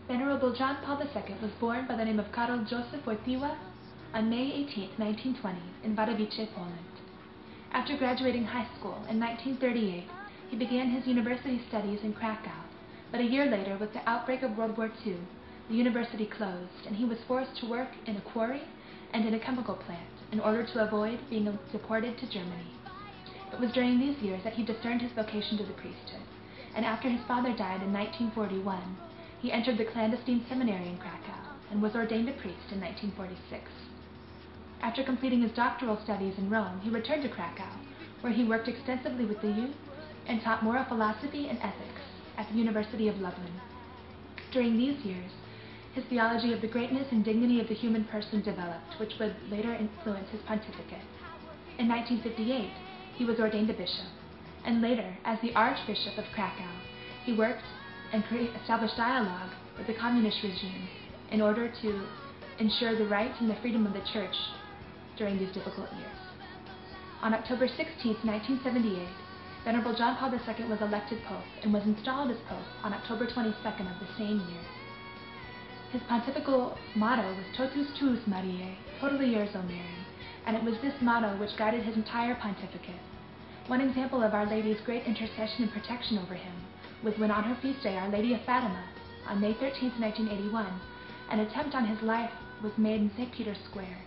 Venerable John Paul II was born by the name of Karol Joseph Wojtyła on May 18, 1920, in Wadowice, Poland. After graduating high school in 1938, he began his university studies in Krakow, but a year later, with the outbreak of World War II, the university closed, and he was forced to work in a quarry and in a chemical plant in order to avoid being deported to Germany. It was during these years that he discerned his vocation to the priesthood, and after his father died in 1941, he entered the clandestine seminary in Krakow and was ordained a priest in 1946. After completing his doctoral studies in Rome, he returned to Krakow, where he worked extensively with the youth and taught moral philosophy and ethics at the University of Lublin. During these years, his theology of the greatness and dignity of the human person developed, which would later influence his pontificate. In 1958, he was ordained a bishop, and later, as the Archbishop of Krakow, he worked and established dialogue with the communist regime in order to ensure the right and the freedom of the church during these difficult years. On October 16, 1978, Venerable John Paul II was elected Pope and was installed as Pope on October 22nd of the same year. His pontifical motto was Totus tuus, Mariae, totally yours, O Mary, and it was this motto which guided his entire pontificate. One example of Our Lady's great intercession and protection over him was when on her feast day, Our Lady of Fatima, on May 13, 1981, an attempt on his life was made in St. Peter's Square.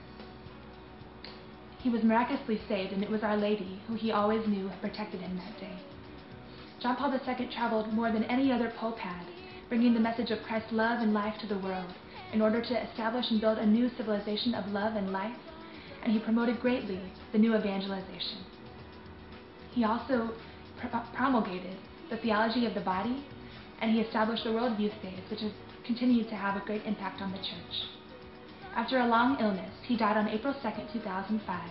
He was miraculously saved, and it was Our Lady, who he always knew had protected him that day. John Paul II traveled more than any other pope had, bringing the message of Christ's love and life to the world in order to establish and build a new civilization of love and life, and he promoted greatly the new evangelization. He also promulgated the theology of the body, and he established the World Youth Days, which has continued to have a great impact on the church. After a long illness, he died on April 2, 2005.